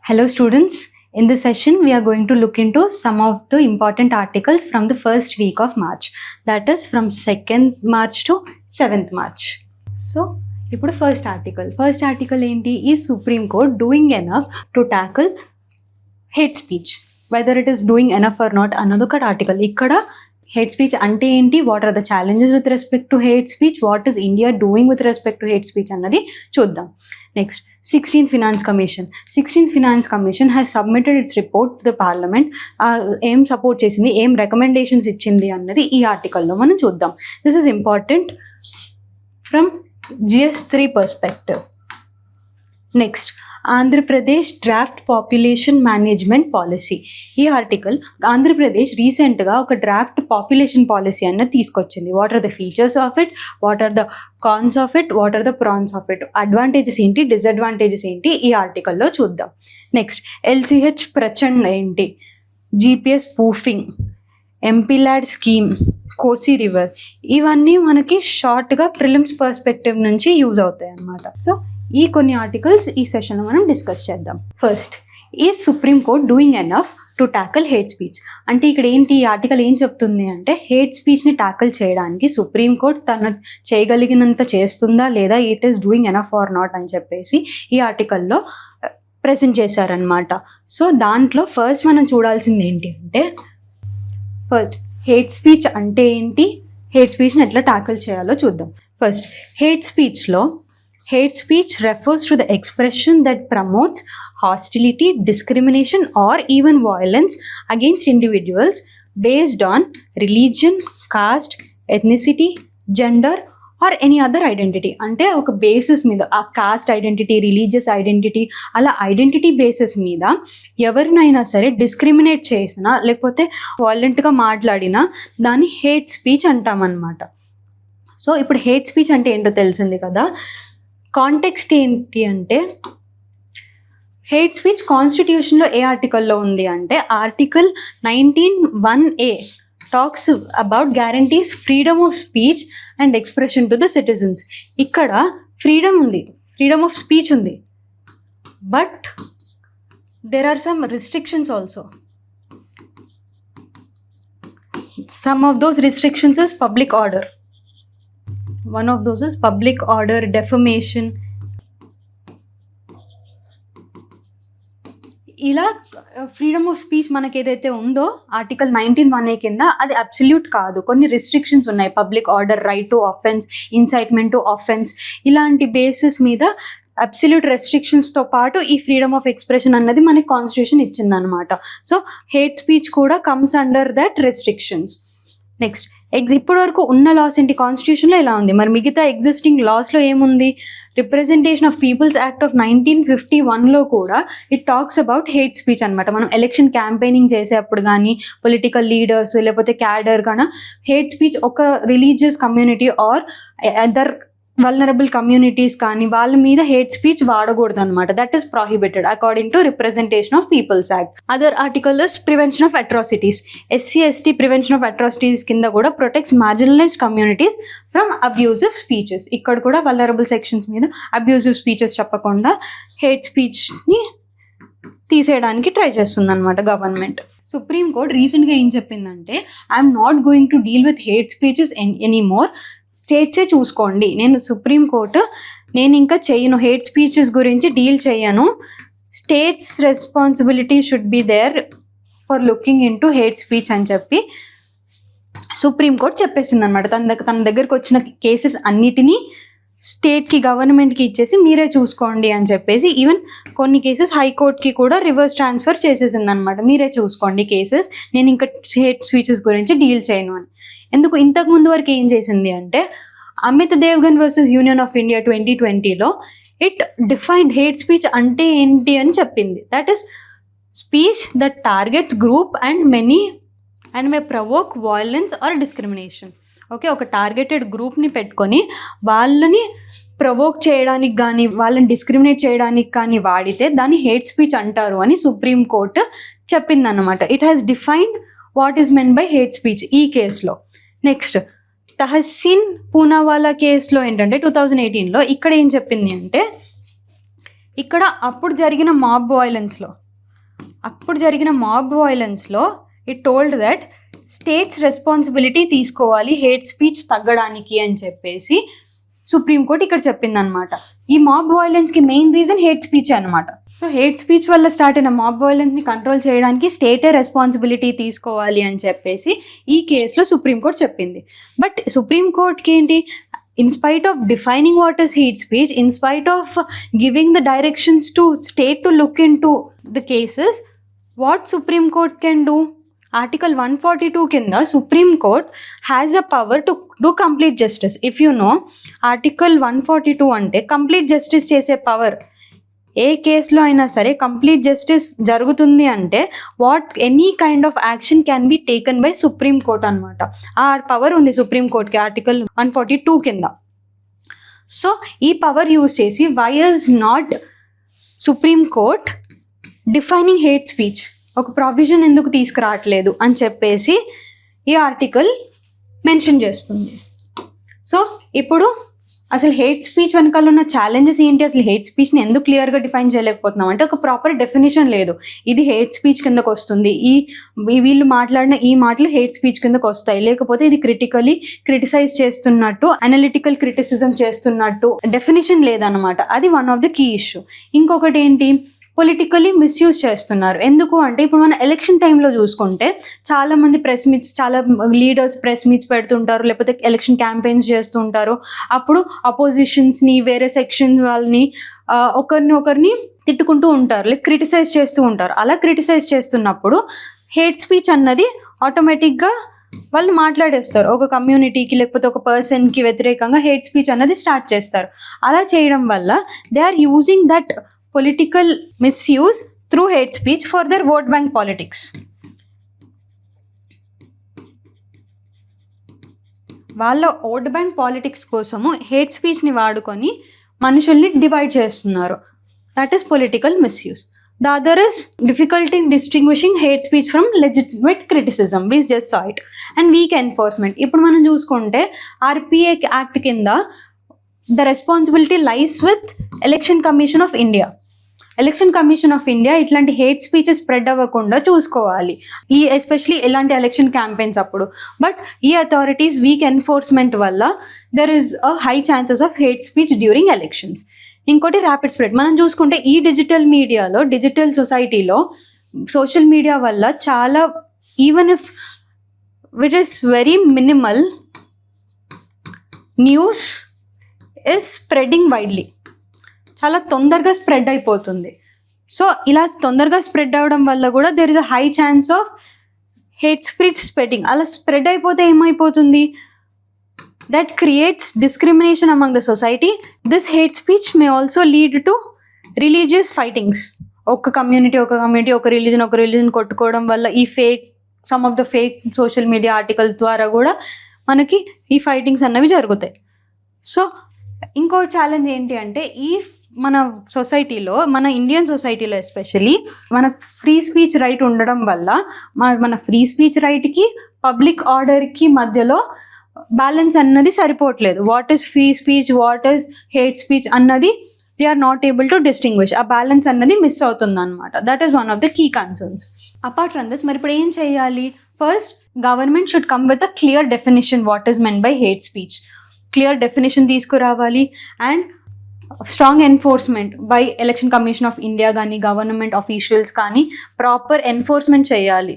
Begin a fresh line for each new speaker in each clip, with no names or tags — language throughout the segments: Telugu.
Hello students, in this session we are going to look into some of the important articles from the first week of March, that is from 2nd March to 7th March. So, ఇప్పుడు ఫస్ట్ ఆర్టికల్ ఏంటి? ఈ Supreme Court doing enough to tackle hate speech, whether it is doing enough or not అన్నది ఒక ఆర్టికల్. ఇక్కడ హేట్ స్పీచ్ అంటే ఏంటి, what are the challenges with respect to hate speech, what is India doing with respect to hate speech అన్నది చూద్దాం. Next 16th Finance Commission has submitted its report to the Parliament. ఏం సపోర్ట్ చేసింది, ఏం రికమెండేషన్స్ ఇచ్చింది అన్నది ఈ ఆర్టికల్లో మనం చూద్దాం. This is important from GS3 perspective. Next Andhra Pradesh draft population management policy. ఈ ఆర్టికల్ ఆంధ్రప్రదేశ్ రీసెంట్గా ఒక డ్రాఫ్ట్ పాపులేషన్ పాలసీ అన్నది తీసుకొచ్చింది. What are the features of it, what are the cons of it, what are the pros of it, advantages ఏంటి, డిసడ్వాంటేజెస్ ఏంటి, ఈ ఆర్టికల్లో చూద్దాం. నెక్స్ట్ LCH ప్రచండ్ ఏంటి, GPS spoofing, MPLAD scheme, COSY river, ఇవన్నీ మనకి షార్ట్గా ప్రిలిమ్స్ పర్స్పెక్టివ్ నుంచి యూజ్ అవుతాయి అన్నమాట. సో ఈ కొన్ని ఆర్టికల్స్ ఈ సెషన్లో మనం డిస్కస్ చేద్దాం. ఫస్ట్, ఈ Supreme Court doing enough to tackle hate speech అంటే ఇక్కడ ఏంటి, ఈ ఆర్టికల్ ఏం చెప్తుంది అంటే హేట్ స్పీచ్ని టాకిల్ చేయడానికి సుప్రీం కోర్ట్ తన చేయగలిగినంత చేస్తుందా లేదా, it is doing enough or not అని చెప్పేసి ఈ ఆర్టికల్లో ప్రెజెంట్ చేశారనమాట. సో దాంట్లో ఫస్ట్ మనం చూడాల్సింది ఏంటి అంటే, ఫస్ట్ హేట్ స్పీచ్ అంటే ఏంటి, హేట్ స్పీచ్ని ఎట్లా టాకిల్ చేయాలో చూద్దాం. First, hate speech refers to the expression that promotes hostility, discrimination or even violence against individuals based on religion, caste, ethnicity, gender or any other identity. అంటే ఒక బేసిస్ మీద, ఆ కాస్ట్ ఐడెంటిటీ, రిలీజియస్ ఐడెంటిటీ, అలా ఐడెంటిటీ బేసిస్ మీద ఎవరినైనా సరే డిస్క్రిమినేట్ చేసినా లేకపోతే వాలెంట్గా మాట్లాడినా దాన్ని హేట్ స్పీచ్ అంటామన్నమాట. సో ఇప్పుడు హేట్ స్పీచ్ అంటే ఏంటో తెలిసింది కదా. కాంటెక్స్ట్ ఏంటి అంటే, హేట్ స్పీచ్ కాన్స్టిట్యూషన్లో ఏ ఆర్టికల్లో ఉంది అంటే article 19(1)A talks about guarantees freedom of speech and expression to the citizens. ఇక్కడ ఫ్రీడమ్ ఉంది, ఫ్రీడమ్ ఆఫ్ స్పీచ్ ఉంది, but there are some restrictions also. Some of those restrictions is public order. One of those is public order, defamation. ఇలా ఫ్రీడమ్ ఆఫ్ స్పీచ్ మనకి ఏదైతే ఉందో ఆర్టికల్ 19(1)A కింద అది అబ్సల్యూట్ కాదు, కొన్ని రిస్ట్రిక్షన్స్ ఉన్నాయి. Public order, right to offence, incitement to offence, ఇలాంటి బేసిస్ మీద అబ్సల్యూట్ రెస్ట్రిక్షన్స్తో పాటు ఈ ఫ్రీడమ్ ఆఫ్ ఎక్స్ప్రెషన్ అన్నది మనకి కాన్స్టిట్యూషన్ ఇచ్చిందనమాట. సో హేట్ స్పీచ్ కూడా comes under that restrictions. Next, ఇప్పటి వరకు ఉన్న లాస్ ఏంటి, కాన్స్టిట్యూషన్లో ఇలా ఉంది, మరి మిగతా ఎగ్జిస్టింగ్ లాస్లో ఏముంది? Representation of peoples act of 1951లో కూడా it talks about hate speech అనమాట. మనం ఎలక్షన్ క్యాంపెయినింగ్ చేసేటప్పుడు కానీ, పొలిటికల్ లీడర్స్ లేకపోతే క్యాడర్ కానీ హేట్ స్పీచ్ ఒక religious community or other vulnerable communities కానీ వాళ్ళ మీద హేట్ స్పీచ్ వాడకూడదు అనమాట. That is prohibited according to representation of peoples act. Other article is prevention of atrocities. SC/ST prevention of atrocities కింద కూడా protects marginalised communities from abusive speeches. ఇక్కడ కూడా వల్నరబుల్ సెక్షన్స్ మీద అబ్యూజివ్ స్పీచెస్ చెప్పకుండా హేట్ స్పీచ్ని తీసేయడానికి ట్రై చేస్తుంది అనమాట గవర్నమెంట్. సుప్రీం కోర్ట్ రీసెంట్గా ఏం చెప్పిందంటే, I'm not going to deal with hate speeches anymore, స్టేట్సే చూసుకోండి, నేను ఇంకా చేయను, హేట్ స్పీచెస్ గురించి డీల్ చేయను, states responsibility should be there for looking into hate speech అని చెప్పి సుప్రీంకోర్టు చెప్పేసింది అనమాట. తన దగ్గరకు వచ్చిన కేసెస్ అన్నిటినీ స్టేట్కి, గవర్నమెంట్కి ఇచ్చేసి మీరే చూసుకోండి అని చెప్పేసి, ఈవెన్ కొన్ని కేసెస్ హైకోర్టుకి కూడా రివర్స్ ట్రాన్స్ఫర్ చేసేసింది అనమాట. మీరే చూసుకోండి కేసెస్, నేను ఇంకా హేట్ స్పీచెస్ గురించి డీల్ చేయను అని. ఎందుకు, ఇంతకు ముందు వరకు ఏం చేసింది అంటే Amit Devgan versus union of India 2020లో ఇట్ డిఫైన్డ్ హేట్ స్పీచ్ అంటే ఏంటి అని చెప్పింది. That is speech that targets group and many and may provoke violence or discrimination. Okay, ఒక టార్గెటెడ్ గ్రూప్ని పెట్టుకొని వాళ్ళని ప్రవోక్ చేయడానికి కానీ వాళ్ళని డిస్క్రిమినేట్ చేయడానికి కానీ వాడితే దాన్ని హేట్ స్పీచ్ అంటారు అని సుప్రీం కోర్టు చెప్పిందన్నమాట. It has defined what is meant by hate speech ఈ కేసులో. నెక్స్ట్, తహసీన్ పూనావాలా కేసులో ఏంటంటే 2018లో ఇక్కడ ఏం చెప్పింది అంటే, ఇక్కడ అప్పుడు జరిగిన మాబ్ వైలెన్స్లో it told that states responsibility తీసుకోవాలి హేట్ స్పీచ్ తగ్గడానికి అని చెప్పేసి సుప్రీంకోర్టు ఇక్కడ చెప్పింది అనమాట. ఈ మాబ్ వైలెన్స్కి మెయిన్ రీజన్ హేట్ స్పీచ్ అనమాట. సో హేట్ స్పీచ్ వల్ల స్టార్ట్ అయిన మాబ్ వైలెన్స్ని కంట్రోల్ చేయడానికి స్టేటే రెస్పాన్సిబిలిటీ తీసుకోవాలి అని చెప్పేసి ఈ కేసులో సుప్రీంకోర్టు చెప్పింది. బట్ సుప్రీంకోర్టుకి ఏంటి, in spite of defining what is hate speech, in spite of giving the directions to state to look into the cases, what Supreme Court can do? Article 142 kinda Supreme Court has a power to do complete justice. If you know, Article 142 ante complete justice chese power. ఏ కేసులో అయినా సరే కంప్లీట్ జస్టిస్ జరుగుతుంది అంటే any kind of action can be taken by supreme court అనమాట. ఆ పవర్ ఉంది సుప్రీం కోర్ట్కి ఆర్టికల్ 142 కింద. సో ఈ పవర్ యూజ్ చేసి why is not Supreme Court defining hate speech, ఒక ప్రొవిజన్ ఎందుకు తీసుకురావట్లేదు అని చెప్పేసి ఈ ఆర్టికల్ మెన్షన్ చేస్తుంది. సో ఇప్పుడు అసలు హేట్ స్పీచ్ వెనకాల ఉన్న ఛాలెంజెస్ ఏంటి, అసలు హేట్ స్పీచ్ని ఎందుకు క్లియర్గా డిఫైన్ చేయలేకపోతున్నాం అంటే ఒక ప్రాపర్ డెఫినేషన్ లేదు. ఇది హేట్ స్పీచ్ కిందకు వస్తుంది, వీళ్ళు మాట్లాడిన ఈ మాటలు హేట్ స్పీచ్ కిందకు వస్తాయి, లేకపోతే ఇది క్రిటిసైజ్ చేస్తున్నట్టు, అనలిటికల్ క్రిటిసిజం చేస్తున్నట్టు డెఫినేషన్ లేదన్నమాట. అది one of the key issue. ఇంకొకటి ఏంటి, పొలిటికలీ మిస్యూజ్ చేస్తున్నారు. ఎందుకు అంటే ఇప్పుడు మన ఎలక్షన్ టైంలో చూసుకుంటే చాలామంది ప్రెస్ మీట్స్, చాలా లీడర్స్ ప్రెస్ మీట్స్ పెడుతుంటారు, లేకపోతే ఎలక్షన్ క్యాంపెయిన్స్ చేస్తుంటారు. అప్పుడు అపోజిషన్స్ని, వేరే సెక్షన్స్ వాళ్ళని ఒకరిని తిట్టుకుంటూ ఉంటారు, లైక్ క్రిటిసైజ్ చేస్తూ ఉంటారు. అలా క్రిటిసైజ్ చేస్తున్నప్పుడు హేట్ స్పీచ్ అన్నది ఆటోమేటిక్గా వాళ్ళు మాట్లాడేస్తారు. ఒక కమ్యూనిటీకి లేకపోతే ఒక పర్సన్కి వ్యతిరేకంగా హేట్ స్పీచ్ అన్నది స్టార్ట్ చేస్తారు. అలా చేయడం వల్ల they are using that political misuse through hate speech for their vote bank politics. వాళ్ళ ఓట్ బ్యాంక్ పాలిటిక్స్ కోసము హేట్ స్పీచ్ని వాడుకొని మనుషుల్ని డివైడ్ చేస్తున్నారు. That is political misuse. The other is difficulty in distinguishing hate speech from legitimate criticism. We just saw it. And weak enforcement. ఇప్పుడు మనం చూసుకుంటే RPA యాక్ట్ కింద the responsibility lies with Election Commission of India. Election commission of India ఇట్లాంటి హేట్ స్పీచెస్ స్ప్రెడ్ అవ్వకుండా చూసుకోవాలి, ఎస్పెషలీ ఇలాంటి ఎలక్షన్ క్యాంపెయిన్స్ అప్పుడు. బట్ ఈ అథారిటీస్ వీక్ ఎన్ఫోర్స్మెంట్ వల్ల there is a high chances of hate speech during elections. ఇంకోటి ర్యాపిడ్ స్ప్రెడ్. మనం చూసుకుంటే ఈ డిజిటల్ మీడియాలో, డిజిటల్ సొసైటీలో సోషల్ మీడియా వల్ల చాలా, even if which is very minimal, news is spreading widely, చాలా తొందరగా స్ప్రెడ్ అయిపోతుంది. సో ఇలా తొందరగా స్ప్రెడ్ అవ్వడం వల్ల కూడా there is a high chance of hate speech spreading. అలా స్ప్రెడ్ అయిపోతే ఏమైపోతుంది, that creates discrimination among the society. This hate speech may also lead to religious fightings. ఒక కమ్యూనిటీ ఒక రిలీజన్ కొట్టుకోవడం వల్ల ఈ some of the fake social media articles ద్వారా కూడా మనకి ఈ ఫైటింగ్స్ అన్నవి జరుగుతాయి. సో ఇంకో ఛాలెంజ్ ఏంటి అంటే, మన సొసైటీలో, మన ఇండియన్ సొసైటీలో ఎస్పెషలీ మన ఫ్రీ స్పీచ్ రైట్ ఉండడం వల్ల మన ఫ్రీ స్పీచ్ రైట్కి పబ్లిక్ ఆర్డర్కి మధ్యలో బ్యాలెన్స్ అన్నది సరిపోవట్లేదు. What is free speech, what is hate speech అన్నది we are not able to distinguish. ఆ బ్యాలెన్స్ అన్నది మిస్ అవుతుంది అనమాట. That is one of the key concerns. Apart from this, మరి ఇప్పుడు ఏం చేయాలి? First, government should come with a clear definition what is meant by hate speech. Clear definition తీసుకురావాలి. And strong enforcement by election commission of India కానీ, గవర్నమెంట్ ఆఫీషియల్స్ కానీ ప్రాపర్ ఎన్ఫోర్స్మెంట్ చేయాలి.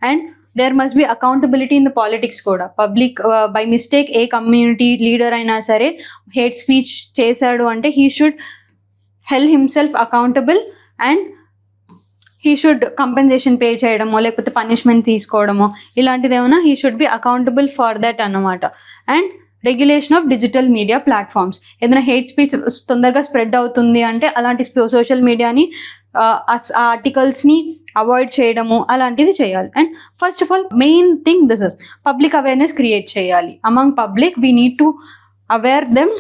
And there must be accountability in the politics కూడా. పబ్లిక్ బై మిస్టేక్ ఏ కమ్యూనిటీ లీడర్ అయినా సరే హేట్ స్పీచ్ చేశాడు అంటే he should held himself accountable and he should compensation pay చేయడమో లేకపోతే పనిష్మెంట్ తీసుకోవడమో ఇలాంటిది ఏమైనా he should be accountable for that అన్నమాట. And regulation of digital media platforms. ఏదైనా హేట్ స్పీచ్ తొందరగా స్ప్రెడ్ అవుతుంది అంటే అలాంటి సోషల్ మీడియాని, ఆర్టికల్స్ని అవాయిడ్ చేయడము అలాంటిది చేయాలి. And first of all main thing this is public awareness create చేయాలి. Among public we need to aware them.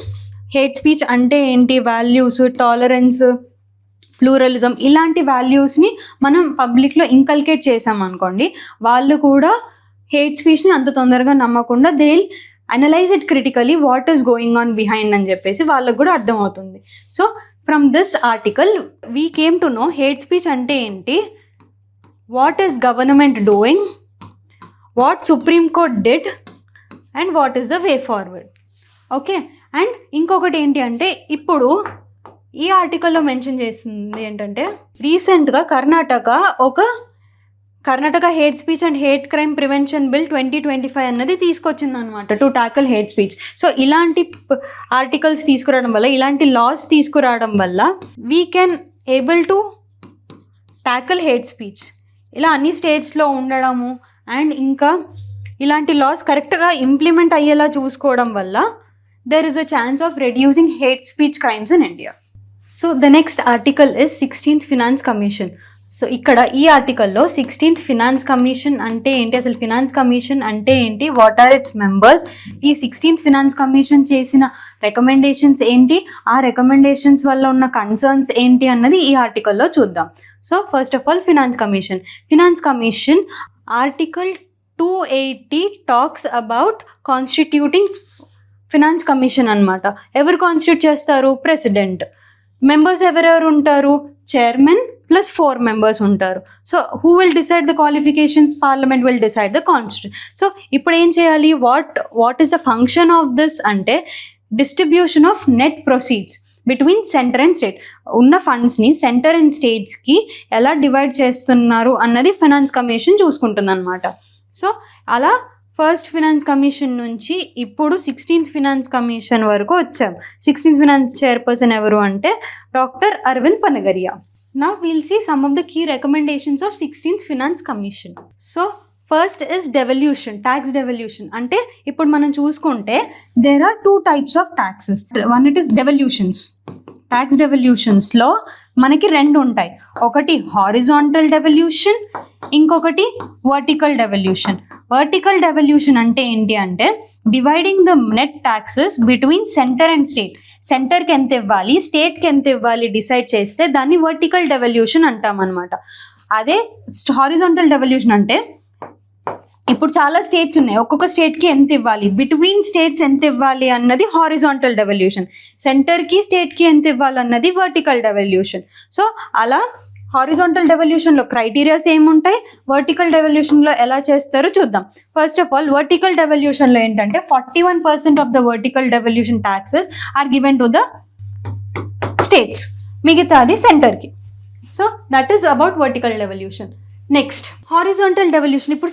Hate speech అంటే ఏంటి, వాల్యూస్, టాలరెన్స్, ప్లూరలిజం ఇలాంటి వాల్యూస్ని మనం పబ్లిక్లో ఇంకల్కేట్ చేసామనుకోండి, వాళ్ళు కూడా హేట్ స్పీచ్ని అంత తొందరగా నమ్మకుండా they will analyse it critically what is going on behind అని చెప్పేసి వాళ్ళకు కూడా అర్థమవుతుంది. So from this article we came to know hate speech అంటే ఏంటి, what is government doing, what supreme court did and what is the way forward. Okay, and ఇంకొకటి ఏంటి అంటే ఇప్పుడు ఈ ఆర్టికల్లో మెన్షన్ చేస్తుంది ఏంటంటే రీసెంట్గా Karnataka hate speech and hate crime prevention bill 2025 అన్నది తీసుకొచ్చింది అనమాట to tackle hate speech. So ఇలాంటి ఆర్టికల్స్ తీసుకురావడం వల్ల, ఇలాంటి లాస్ తీసుకురావడం వల్ల we can able to tackle hate speech. ఇలా అన్ని స్టేట్స్లో ఉండడము అండ్ ఇంకా ఇలాంటి లాస్ కరెక్ట్గా ఇంప్లిమెంట్ అయ్యేలా చూసుకోవడం వల్ల there is a chance of reducing hate speech crimes in India. So the next article is 16th Finance Commission. So ఇక్కడ ఈ ఆర్టికల్లో 16th ఫినాన్స్ కమిషన్ అంటే ఏంటి, అసలు ఫినాన్స్ కమిషన్ అంటే ఏంటి, వాట్ ఆర్ ఇట్స్ మెంబర్స్, ఈ 16th ఫినాన్స్ కమిషన్ చేసిన రికమెండేషన్స్ ఏంటి, ఆ రికమెండేషన్స్ వల్ల ఉన్న కన్సర్న్స్ ఏంటి అన్నది ఈ ఆర్టికల్లో చూద్దాం. So first of all finance commission article 280 talks about constituting finance commission అనమాట. ఎవరు కాన్స్టిట్యూట్ చేస్తారు, ప్రెసిడెంట్. మెంబర్స్ ఎవరెవరు ఉంటారు, చైర్మన్ ప్లస్ 4 members ఉంటారు. So who will decide the qualifications, parliament will decide the constitution. So ఇప్పుడు ఏం చేయాలి, what is the function of this అంటే distribution of net proceeds between centre and state. ఉన్న ఫండ్స్ని సెంటర్ అండ్ స్టేట్స్కి ఎలా డివైడ్ చేస్తున్నారు అన్నది ఫినాన్స్ కమిషన్ చూసుకుంటుంది అనమాట. సో అలా ఫస్ట్ ఫినాన్స్ కమిషన్ నుంచి ఇప్పుడు 16th ఫినాన్స్ కమిషన్ వరకు వచ్చాం. 16th ఫినాన్స్ చైర్పర్సన్ ఎవరు అంటే doctor Arvind Panagariya. Now we'll see some of the key recommendations of 16th Finance Commission. So first is devolution, tax devolution. అంటే ఇప్పుడు మనం చూసుకుంటే there are 2 types of taxes. One it is devolutions. Tax డెవల్యూషన్స్లో మనకి 2 ఉంటాయి. ఒకటి హారిజాంటల్ డెవల్యూషన్, ఇంకొకటి వర్టికల్ డెవల్యూషన్. వర్టికల్ డెవల్యూషన్ అంటే ఏంటి అంటే dividing the net taxes between centre and state. సెంటర్కి ఎంత ఇవ్వాలి, స్టేట్కి ఎంత ఇవ్వాలి డిసైడ్ చేస్తే దాన్ని వర్టికల్ డెవల్యూషన్ అంటాం అనమాట. అదే హారిజాంటల్ డెవల్యూషన్ అంటే ఇప్పుడు చాలా స్టేట్స్ ఉన్నాయి, ఒక్కొక్క స్టేట్కి ఎంత ఇవ్వాలి, బిట్వీన్ స్టేట్స్ ఎంత ఇవ్వాలి అన్నది హారిజాంటల్ డెవల్యూషన్. సెంటర్కి స్టేట్కి ఎంత ఇవ్వాలి అన్నది వర్టికల్ డెవల్యూషన్. సో అలా హారిజాంటల్ డెవల్యూషన్లో క్రైటీరియాస్ ఏముంటాయి, వర్టికల్ డెవల్యూషన్లో ఎలా చేస్తారో చూద్దాం. ఫస్ట్ ఆఫ్ ఆల్ వర్టికల్ డెవల్యూషన్లో ఏంటంటే 41% of the vertical devolution taxes are given to the states, మిగతాది సెంటర్కి. So that is about vertical devolution. Next horizontal devolution. ఇప్పుడు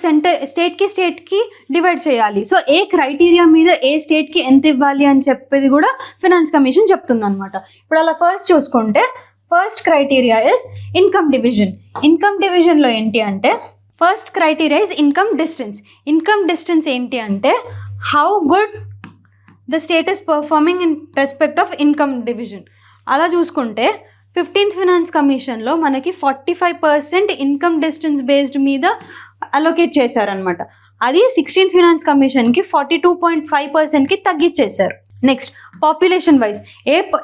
స్టేట్కి డివైడ్ చేయాలి. సో ఏ క్రైటీరియా మీద ఏ స్టేట్కి ఎంత ఇవ్వాలి అని చెప్పేది కూడా ఫినాన్స్ కమిషన్ చెప్తుంది అనమాట. ఇప్పుడు అలా ఫస్ట్ చూసుకుంటే first criteria is income division. Income డివిజన్లో ఏంటి అంటే first criteria is income distance. Income distance ఏంటి అంటే how good the state is performing in respect of income division. అలా చూసుకుంటే 15th ఫినాన్స్ కమిషన్లో మనకి 45% ఇన్కమ్ డిస్టెన్స్ బేస్డ్ మీద అలొకేట్ చేశారనమాట. అది 16th ఫినాన్స్ కమిషన్కి 42.5%కి తగ్గించేశారు. నెక్స్ట్ పాపులేషన్ వైజ్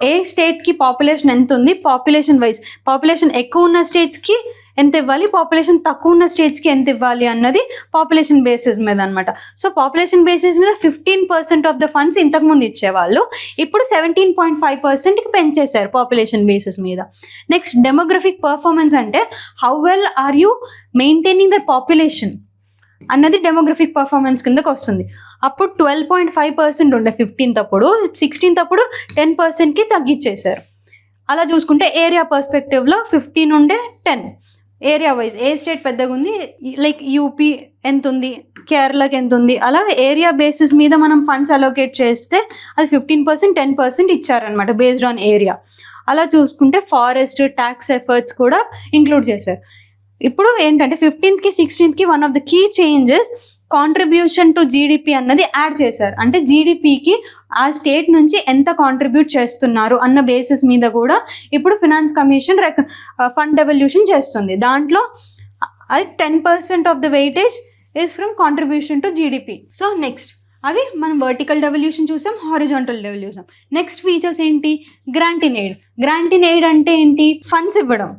ఏ స్టేట్కి పాపులేషన్ ఎంత ఉంది, పాపులేషన్ ఎక్కువ ఉన్న స్టేట్స్కి ఎంత ఇవ్వాలి, పాపులేషన్ తక్కువ ఉన్న స్టేట్స్కి ఎంత ఇవ్వాలి అన్నది పాపులేషన్ బేసిస్ మీద అనమాట. సో పాపులేషన్ బేసిస్ మీద 15% ఆఫ్ ద ఫండ్స్ ఇంతకుముందు ఇచ్చేవాళ్ళు, ఇప్పుడు 17.5%కి పెంచేశారు పాపులేషన్ బేసిస్ మీద. నెక్స్ట్ డెమోగ్రఫిక్ పర్ఫార్మెన్స్ అంటే how well are you maintaining that population అన్నది డెమోగ్రఫిక్ పర్ఫార్మెన్స్ కిందకు వస్తుంది. అప్పుడు 12.5% ఉండే 15th అప్పుడు, 16th అప్పుడు 10%కి తగ్గించేశారు. అలా చూసుకుంటే ఏరియా పర్స్పెక్టివ్లో 15 ఉండే 10. ఏరియా వైజ్ ఏ స్టేట్ పెద్దగా ఉంది, లైక్ యూపీ ఎంత ఉంది, కేరళకి ఎంత ఉంది, అలా ఏరియా బేసిస్ మీద మనం ఫండ్స్ అలొకేట్ చేస్తే అది 15%, 10% ఇచ్చారనమాట బేస్డ్ ఆన్ ఏరియా. అలా చూసుకుంటే ఫారెస్ట్, ట్యాక్స్ ఎఫర్ట్స్ కూడా ఇంక్లూడ్ చేశారు. ఇప్పుడు ఏంటంటే 15th, 16th one of the key changes contribution to GDP అన్నది యాడ్ చేశారు. అంటే జీడిపికి ఆ స్టేట్ నుంచి ఎంత కాంట్రిబ్యూట్ చేస్తున్నారు అన్న బేసిస్ మీద కూడా ఇప్పుడు ఫినాన్స్ కమిషన్ ఫండ్ డెవల్యూషన్ చేస్తుంది. దాంట్లో అది 10% of the weightage is from contribution to GDP. So next అవి మనం వర్టికల్ డెవల్యూషన్ చూసాం, హారిజాంటల్ డెవల్యూషన్. నెక్స్ట్ ఫీచర్స్ ఏంటి, grant in aid. Grant in aid అంటే ఏంటి, ఫండ్స్ ఇవ్వడం,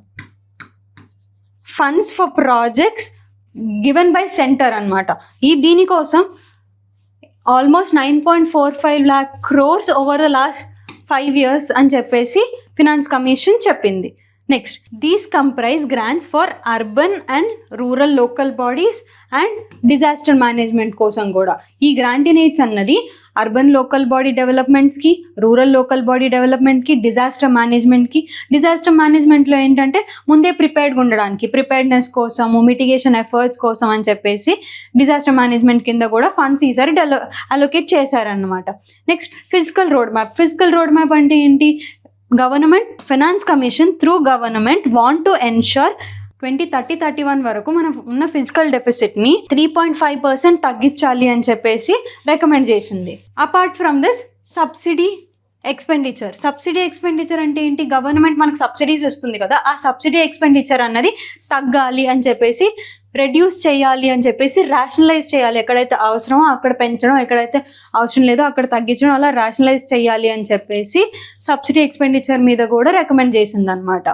funds for projects given by centre అనమాట. దీనికోసం almost 9.45 lakh crores over the last 5 years అని చెప్పేసి ఫినాన్స్ కమిషన్ చెప్పింది. Next, these comprise grants for urban and rural local bodies and disaster management కోసం కూడా. ఈ గ్రాంటినేట్స్ అన్నది అర్బన్ లోకల్ బాడీ డెవలప్మెంట్స్కి, రూరల్ లోకల్ బాడీ డెవలప్మెంట్కి, డిజాస్టర్ మేనేజ్మెంట్కి. డిజాస్టర్ మేనేజ్మెంట్లో ఏంటంటే ముందే ప్రిపేర్డ్గా ఉండడానికి, ప్రిపేర్డ్నెస్ కోసము, మిటిగేషన్ ఎఫర్ట్స్ కోసం అని చెప్పేసి డిజాస్టర్ మేనేజ్మెంట్ కింద కూడా ఫండ్స్ ఈసారి అలొకేట్ చేశారన్నమాట. Next, physical road map. Physical road map అంటే ఏంటి? Government finance commission through government want to ensure 2030-31 వరకు మనం ఉన్న ఫిజికల్ డెఫిసిట్ని 3.5% తగ్గించాలి అని చెప్పేసి రికమెండ్ చేసింది. Apart from this, subsidy expenditure. Subsidy expenditure అంటే ఏంటి? గవర్నమెంట్ మనకు సబ్సిడీస్ వస్తుంది కదా, ఆ సబ్సిడీ ఎక్స్పెండిచర్ అన్నది తగ్గాలి అని చెప్పేసి, రెడ్యూస్ చేయాలి అని చెప్పేసి, రేషనలైజ్ చేయాలి. ఎక్కడైతే అవసరమో అక్కడ పెంచడం, ఎక్కడైతే అవసరం లేదో అక్కడ తగ్గించడం, అలా రేషనలైజ్ చేయాలి అని చెప్పేసి సబ్సిడీ ఎక్స్పెండిచర్ మీద కూడా రికమెండ్ చేసింది అనమాట.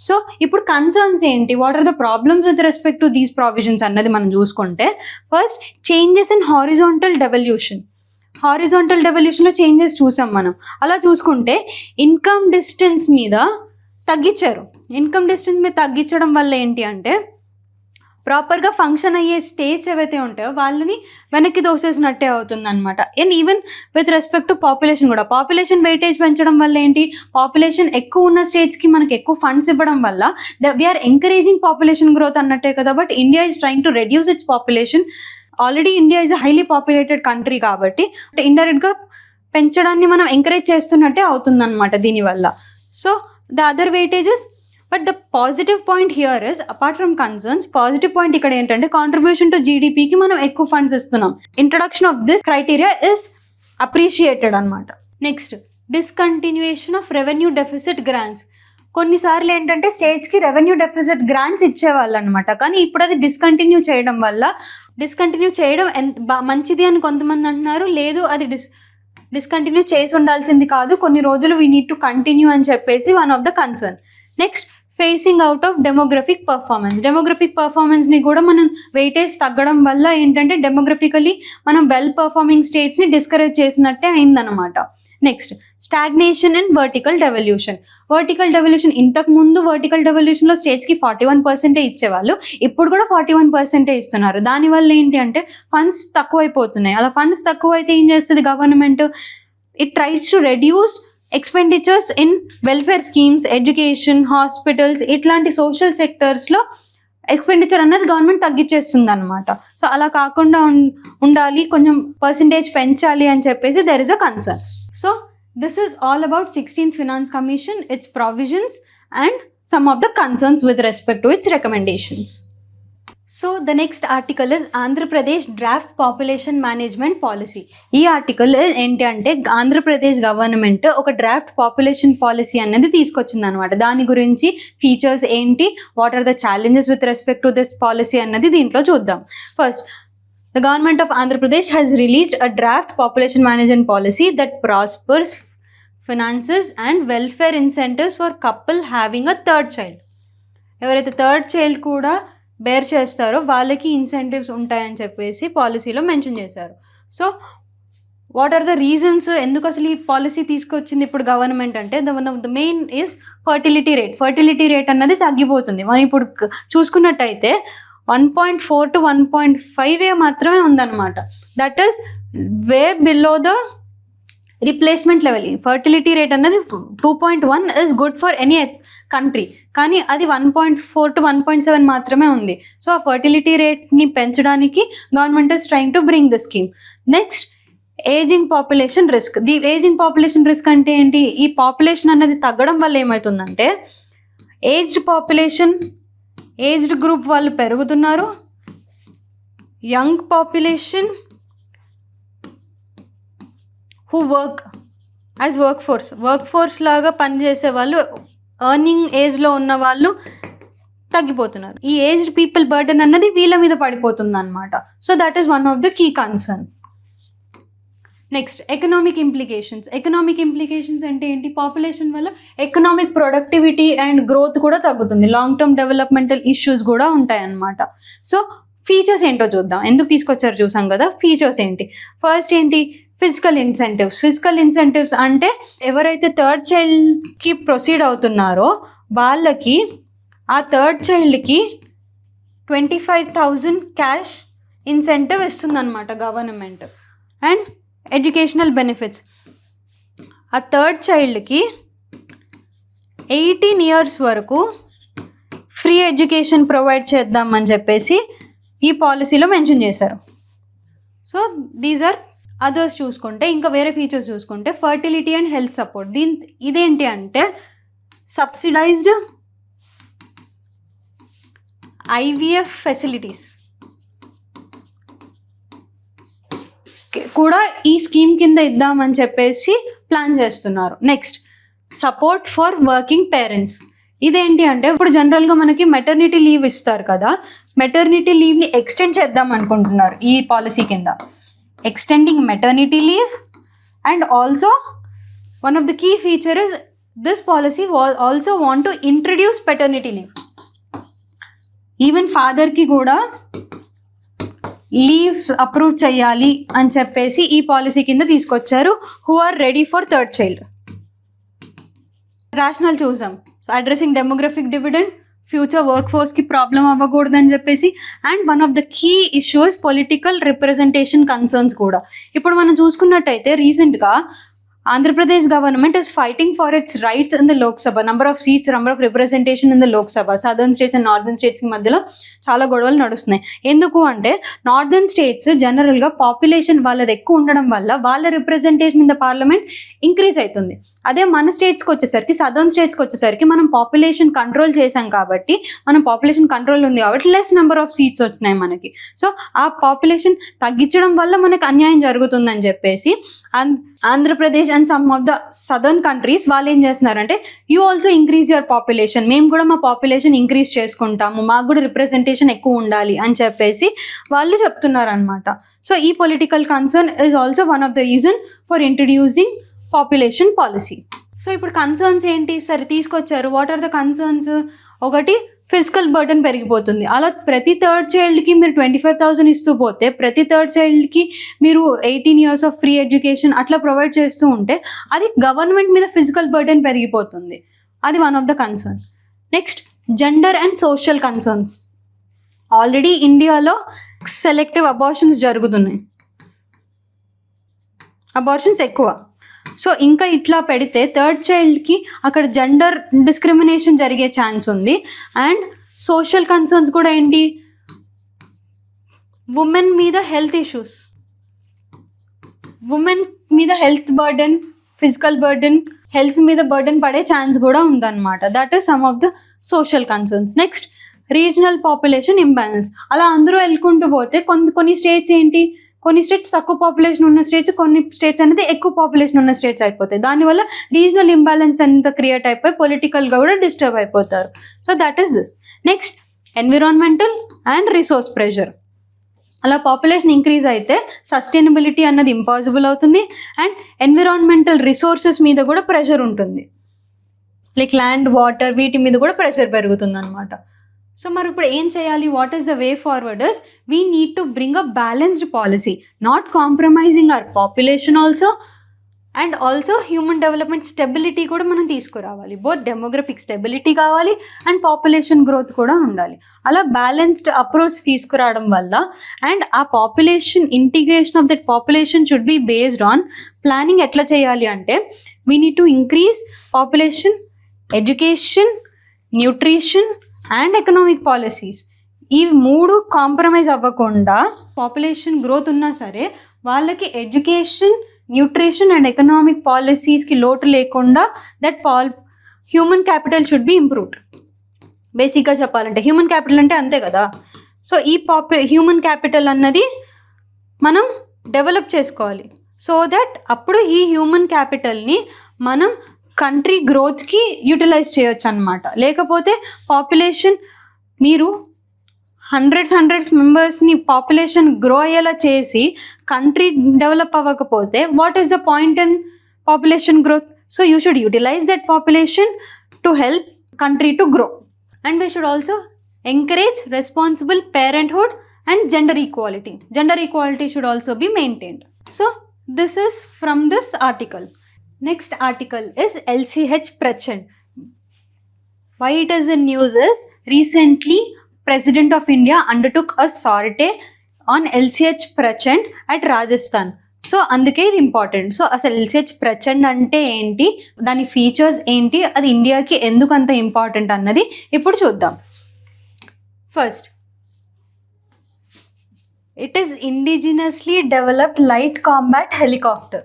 సో ఇప్పుడు కన్సర్న్స్ ఏంటి, what are the problems with respect to these provisions అన్నది మనం చూసుకుంటే, first changes in horizontal devolution. Horizontal డెవల్యూషన్లో చేంజెస్ చూసాం మనం. అలా చూసుకుంటే ఇన్కమ్ డిస్టెన్స్ మీద తగ్గించారు. ఇన్కమ్ డిస్టెన్స్ మీద తగ్గించడం వల్ల ఏంటి అంటే, ప్రాపర్గా ఫంక్షన్ అయ్యే స్టేట్స్ ఏవైతే ఉంటాయో వాళ్ళని వెనక్కి దోసేసినట్టే అవుతుంది అనమాట. And even with respect to population కూడా, పాపులేషన్ వెయిటేజ్ పెంచడం వల్ల ఏంటి, పాపులేషన్ ఎక్కువ ఉన్న స్టేట్స్కి మనకి ఎక్కువ ఫండ్స్ ఇవ్వడం వల్ల వీఆర్ ఎంకరేజింగ్ పాపులేషన్ గ్రోత్ అన్నట్టే కదా. But India is trying to reduce its population. Already India is a highly populated country కాబట్టి ఇండైరెక్ట్గా పెంచడాన్ని మనం ఎంకరేజ్ చేస్తున్నట్టే అవుతుంది అనమాట దీనివల్ల. So the other weightages. But the positive point here is, apart from concerns, positive point ఇక్కడ ఏంటంటే కాంట్రిబ్యూషన్ టు జీడిపికి మనం ఎక్కువ ఫండ్స్ ఇస్తున్నాం. Introduction of this criteria is appreciated అనమాట. Next, discontinuation of revenue deficit grants. కొన్నిసార్లు ఏంటంటే స్టేట్స్కి రెవెన్యూ డెఫిసిట్ గ్రాంట్స్ ఇచ్చేవాళ్ళు అనమాట, కానీ ఇప్పుడు అది డిస్కంటిన్యూ చేయడం వల్ల, డిస్కంటిన్యూ చేయడం మంచిది అని కొంతమంది అంటున్నారు. లేదు, అది డిస్కంటిన్యూ చేసి ఉండాల్సింది కాదు, కొన్ని రోజులు వీ నీడ్ టు కంటిన్యూ అని చెప్పేసి one of the concern. Next, phasing out of demographic performance. Demographic పర్ఫార్మెన్స్ని కూడా మనం వెయిటేజ్ తగ్గడం వల్ల ఏంటంటే డెమోగ్రఫికలీ మనం వెల్ పర్ఫార్మింగ్ స్టేట్స్ని డిస్కరేజ్ చేసినట్టే అయిందనమాట. Next, stagnation and vertical devolution. Vertical devolution, ఇంతకు ముందు వర్టికల్ డెవల్యూషన్లో స్టేట్స్కి 41% ఇచ్చేవాళ్ళు, ఇప్పుడు కూడా 41% ఇస్తున్నారు. దానివల్ల ఏంటి అంటే ఫండ్స్ తక్కువైపోతున్నాయి. అలా ఫండ్స్ తక్కువైతే ఏం చేస్తుంది government? It tries to reduce expenditures in welfare schemes, education, hospitals, ఇట్లాంటి సోషల్ సెక్టర్స్లో ఎక్స్పెండిచర్ అన్నది గవర్నమెంట్ తగ్గించేస్తుంది అనమాట. సో అలా కాకుండా ఉండాలి, కొంచెం పర్సంటేజ్ పెంచాలి అని చెప్పేసి there is a concern. So this is all about 16th Finance Commission, its provisions and some of the concerns with respect to its recommendations. So the next article is Andhra Pradesh Draft Population Management Policy. ఈ ఆర్టికల్ ఏంటి అంటే ఆంధ్రప్రదేశ్ గవర్నమెంట్ ఒక డ్రాఫ్ట్ పాపులేషన్ పాలసీ అనేది తీసుకొచ్చింది అనమాట. దాని గురించి ఫీచర్స్ ఏంటి, what are the challenges with respect to this policy అన్నది దీంట్లో చూద్దాం. First, the government of Andhra Pradesh has released a draft population management policy that prospers, finances and welfare incentives for couple having a third child. ఎవరైతే థర్డ్ చైల్డ్ కూడా బేర్ చేస్తారో వాళ్ళకి ఇన్సెంటివ్స్ ఉంటాయని చెప్పేసి పాలసీలో మెన్షన్ చేశారు. So what are the reasons, ఎందుకు అసలు ఈ పాలసీ తీసుకొచ్చింది ఇప్పుడు గవర్నమెంట్ అంటే, one of the main is fertility rate. Fertility rate అన్నది తగ్గిపోతుంది. మనం ఇప్పుడు చూసుకున్నట్టయితే 1.4 to 1.5 మాత్రమే ఉందన్నమాట. That is way below the replacement level. Fertility rate అన్నది 2.1 is good for any country, కానీ అది 1.4 to 1.7 మాత్రమే ఉంది. సో ఆ ఫర్టిలిటీ రేట్ని పెంచడానికి government is trying to bring the scheme. Next, ageing population risk. The ageing population risk అంటే ఏంటి? ఈ పాపులేషన్ అన్నది తగ్గడం వల్ల ఏమవుతుందంటే ఏజ్డ్ గ్రూప్ వాళ్ళు పెరుగుతున్నారు, young population who work as work force లాగా పనిచేసే వాళ్ళు, ఎర్నింగ్ ఏజ్లో ఉన్న వాళ్ళు తగ్గిపోతున్నారు. ఈ ఏజ్డ్ పీపుల్ బర్డెన్ అన్నది వీళ్ళ మీద పడిపోతుంది అనమాట. So that is one of the key concern. Next, economic implications. Economic implications అంటే ఏంటి? పాపులేషన్ వల్ల ఎకనామిక్ ప్రొడక్టివిటీ అండ్ గ్రోత్ కూడా తగ్గుతుంది, లాంగ్ టర్మ్ డెవలప్మెంటల్ ఇష్యూస్ కూడా ఉంటాయన్నమాట. సో ఫీచర్స్ ఏంటో చూద్దాం. ఎందుకు తీసుకొచ్చారు చూసాం కదా, ఫీచర్స్ ఏంటి? ఫస్ట్ ఏంటి, ఫిజికల్ ఇన్సెంటివ్స్ అంటే ఎవరైతే థర్డ్ చైల్డ్కి ప్రొసీడ్ అవుతున్నారో వాళ్ళకి ఆ థర్డ్ చైల్డ్కి 25,000 క్యాష్ ఇన్సెంటివ్ ఇస్తుందన్నమాట గవర్నమెంట్. అండ్ ఎడ్యుకేషనల్ బెనిఫిట్స్, ఆ థర్డ్ చైల్డ్కి 18 years వరకు ఫ్రీ ఎడ్యుకేషన్ ప్రొవైడ్ చేద్దామని చెప్పేసి ఈ పాలసీలో మెన్షన్ చేశారు. So these are others. చూసుకుంటే ఇంకా వేరే ఫీచర్స్ చూసుకుంటే ఫర్టిలిటీ అండ్ హెల్త్ సపోర్ట్. ఇదేంటి అంటే సబ్సిడైజ్డ్ IVF ఫెసిలిటీస్ కూడా ఈ స్కీమ్ కింద ఇద్దామని చెప్పేసి ప్లాన్ చేస్తున్నారు. Next support for working parents. ఇదేంటి అంటే ఇప్పుడు జనరల్గా మనకి మెటర్నిటీ లీవ్ ఇస్తారు కదా, మెటర్నిటీ లీవ్ని ఎక్స్టెండ్ చేద్దాం అనుకుంటున్నారు ఈ పాలసీ కింద. Extending maternity leave and also one of the key feature is this policy also want to introduce paternity leave. Even ఫాదర్కి కూడా లీవ్స్ అప్రూవ్ చేయాలి అని చెప్పేసి ఈ పాలసీ కింద తీసుకొచ్చారు. Who are ready for third child. Rational చూసాం. So addressing demographic dividend, future work ఫోర్స్కి ప్రాబ్లం అవ్వకూడదని చెప్పేసి. And one of the key issues political representation concerns కూడా. ఇప్పుడు మనం చూసుకున్నట్టయితే రీసెంట్గా Andhra Pradesh government is fighting for its rights in the Lok Sabha, number of seats, number of representation in the Lok Sabha. Southern states and northern states కి మధ్యలో చాలా గొడవలు నడుస్తున్నాయి. ఎందుకు అంటే నార్దర్న్ స్టేట్స్ జనరల్గా పాపులేషన్ వాళ్ళది ఎక్కువ ఉండడం వల్ల వాళ్ళ representation in the parliament increase అవుతుంది. అదే మన స్టేట్స్కి వచ్చేసరికి, సదర్న్ స్టేట్స్కి వచ్చేసరికి మనం పాపులేషన్ కంట్రోల్ చేసాం కాబట్టి, మనం పాపులేషన్ కంట్రోల్ ఉంది కాబట్టి లెస్ నెంబర్ ఆఫ్ సీట్స్ వచ్చినాయి మనకి. సో ఆ పాపులేషన్ తగ్గించడం వల్ల మనకు అన్యాయం జరుగుతుందని చెప్పేసి Andhra Pradesh and some of the southern countries వాళ్ళు ఏం చేస్తున్నారంటే, you also increase your population, మేము కూడా మా పాపులేషన్ ఇంక్రీజ్ చేసుకుంటాము, మాకు కూడా రిప్రజెంటేషన్ ఎక్కువ ఉండాలి అని చెప్పేసి వాళ్ళు చెప్తున్నారు అనమాట. సో ఈ political concern is also one of the reason for introducing population policy. So ఇప్పుడు కన్సర్న్స్ ఏంటి సరే తీసుకొచ్చారు. What are the concerns? ఒకటి, ఫిజికల్ బర్డెన్ పెరిగిపోతుంది. అలా ప్రతి థర్డ్ చైల్డ్కి మీరు 25,000 ఇస్తూ పోతే, ప్రతి థర్డ్ చైల్డ్కి మీరు 18 years ఆఫ్ ఫ్రీ ఎడ్యుకేషన్ అట్లా ప్రొవైడ్ చేస్తూ ఉంటే అది గవర్నమెంట్ మీద ఫిజికల్ బర్డెన్ పెరిగిపోతుంది. అది one of the concern. Next gender and social concerns. Already ఇండియాలో సెలెక్టివ్ అబార్షన్స్ జరుగుతున్నాయి, అబార్షన్స్ ఎక్కువ. సో ఇంకా ఇట్లా పెడితే థర్డ్ చైల్డ్కి అక్కడ జెండర్ డిస్క్రిమినేషన్ జరిగే ఛాన్స్ ఉంది. అండ్ సోషల్ కన్సర్న్స్ కూడా ఏంటి, ఉమెన్ మీద హెల్త్ ఇష్యూస్, ఉమెన్ మీద health burden, physical burden, health మీద బర్డెన్ పడే ఛాన్స్ కూడా ఉందన్నమాట. That is some of the social concerns. Next regional population imbalance. అలా అందరూ వెళ్ళుకుంటూ పోతే కొన్ని స్టేట్స్ ఏంటి, కొన్ని స్టేట్స్ తక్కువ పాపులేషన్ ఉన్న స్టేట్స్, కొన్ని స్టేట్స్ అనేది ఎక్కువ పాపులేషన్ ఉన్న స్టేట్స్ అయిపోతాయి. దానివల్ల రీజనల్ ఇంబ్యాలెన్స్ అంతా క్రియేట్ అయిపోయి పొలిటికల్గా కూడా డిస్టర్బ్ అయిపోతారు. So that is this. Next environmental and resource pressure. అలా పాపులేషన్ ఇంక్రీజ్ అయితే సస్టైనబిలిటీ అన్నది ఇంపాసిబుల్ అవుతుంది. అండ్ ఎన్విరాన్మెంటల్ రిసోర్సెస్ మీద కూడా ప్రెషర్ ఉంటుంది, లైక్ ల్యాండ్, వాటర్, వీటి మీద కూడా ప్రెషర్ పెరుగుతుంది అనమాట. సో మరి ఇప్పుడు ఏం చేయాలి? What is the way forward? Is we need to bring a balanced policy, not compromising our population also, and also human development stability కూడా మనం తీసుకురావాలి. బోత్ డెమోగ్రఫిక్ స్టెబిలిటీ కావాలి అండ్ పాపులేషన్ గ్రోత్ కూడా ఉండాలి. అలా బ్యాలెన్స్డ్ అప్రోచ్ తీసుకురావడం వల్ల, అండ్ ఆ population integration of that population should be based on planning. ఎట్లా చేయాలి అంటే, we need to increase population, education, nutrition and economic policies. ఈ మూడు కాంప్రమైజ్ అవ్వకుండా, పాపులేషన్ గ్రోత్ ఉన్నా సరే వాళ్ళకి ఎడ్యుకేషన్, న్యూట్రిషన్ అండ్ ఎకనామిక్ పాలసీస్కి లోటు లేకుండా that human capital should be improved. బేసిక్గా చెప్పాలంటే హ్యూమన్ క్యాపిటల్ అంటే అంతే కదా. సో ఈ హ్యూమన్ క్యాపిటల్ అన్నది మనం డెవలప్ చేసుకోవాలి. సో దట్ అప్పుడు ఈ హ్యూమన్ క్యాపిటల్ని మనం కంట్రీ గ్రోత్కి యూటిలైజ్ చేయొచ్చు అనమాట. లేకపోతే పాపులేషన్ మీరు హండ్రెడ్స్ మెంబర్స్ని పాపులేషన్ గ్రో అయ్యేలా చేసి కంట్రీ డెవలప్ అవ్వకపోతే what is the point in population growth? So you should utilise that population to help country to grow. And we should also encourage responsible parenthood and gender equality. Gender equality should also be maintained. So This is from this article. Next article is LCH Prachand. Why it is in news is recently President of India undertook a sortie on LCH Prachand at Rajasthan. So అందుకే ఇది ఇంపార్టెంట్. సో అసలు ఎల్సిహెచ్ ప్రచండ్ అంటే ఏంటి, దాని ఫీచర్స్ ఏంటి, అది ఇండియాకి ఎందుకు అంత ఇంపార్టెంట్ అన్నది ఇప్పుడు చూద్దాం. First, it is indigenously developed light combat helicopter.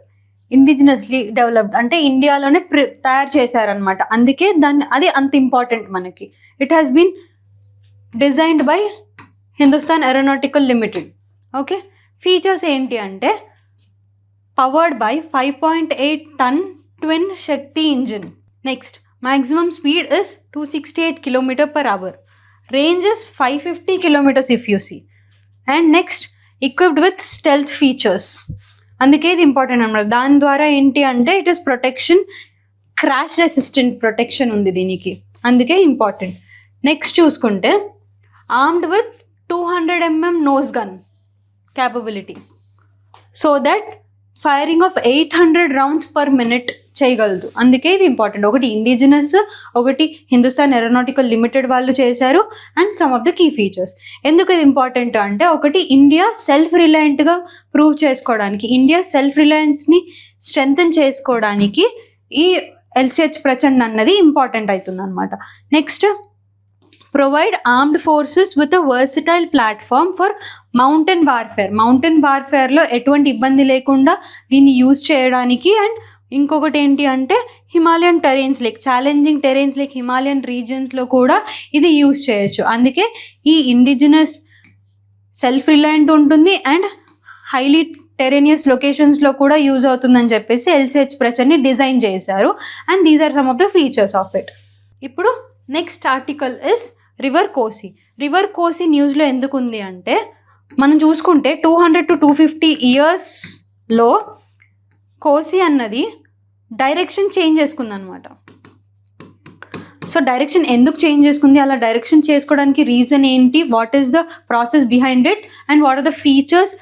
Indigenously developed అంటే ఇండియాలోనే తయారు చేశారనమాట, అందుకే అది అంత ఇంపార్టెంట్ మనకి. It has been designed by Hindustan aeronautical limited. Okay, features ఏంటి అంటే powered by 5.8 ton twin Shakti engine. Next, maximum speed is 268 km/h. Range is 550 km if you see. And next, equipped with stealth features. అందుకే ఇది ఇంపార్టెంట్ అన్నమాట. దాని ద్వారా ఏంటి అంటే it is protection, crash resistant protection ఉంది దీనికి, అందుకే ఇంపార్టెంట్. నెక్స్ట్ చూసుకుంటే armed with 200 mm nose gun capability, so that firing of 800 rounds per minute చేయగలదు, అందుకే ఇది ఇంపార్టెంట్. ఒకటి ఇండిజినస్, ఒకటి హిందుస్థాన్ ఏరోనాటికల్ లిమిటెడ్ వాళ్ళు చేశారు. And some of the key features. ఎందుకు ఇది ఇంపార్టెంట్ అంటే ఒకటి ఇండియా సెల్ఫ్ రిలయంట్గా ప్రూవ్ చేసుకోవడానికి, ఇండియా సెల్ఫ్ రిలయన్స్ని స్ట్రెంథన్ చేసుకోవడానికి ఈ ఎల్సిహెచ్ ప్రచండ్ అన్నది ఇంపార్టెంట్ అవుతుంది అనమాట. Next, provide armed forces with a versatile platform for mountain warfare. Mountain వార్ఫేర్లో ఎటువంటి ఇబ్బంది లేకుండా దీన్ని యూజ్ చేయడానికి. అండ్ ఇంకొకటి ఏంటి అంటే Himalayan terrains like challenging terrains like Himalayan రీజియన్స్లో కూడా ఇది యూజ్ చేయొచ్చు, అందుకే ఈ ఇండిజినస్ సెల్ఫ్ రిలయంట్ ఉంటుంది అండ్ హైలీ టెరెనియస్ లొకేషన్స్లో కూడా యూజ్ అవుతుందని చెప్పేసి ఎల్సిహెచ్ ప్రచండ్ని డిజైన్ చేశారు. And these are some of the features of it. ఇప్పుడు next article is river Kosi. River Kosi న్యూస్లో ఎందుకు ఉంది అంటే మనం చూసుకుంటే 200 to 250 yearsలో కోసి అన్నది డైరెక్షన్ చేంజ్ చేసుకుంది అనమాట. సో డైరెక్షన్ ఎందుకు చేంజ్ చేసుకుంది, అలా డైరెక్షన్ చేసుకోవడానికి రీజన్ ఏంటి, what is the process behind it, and what are the features,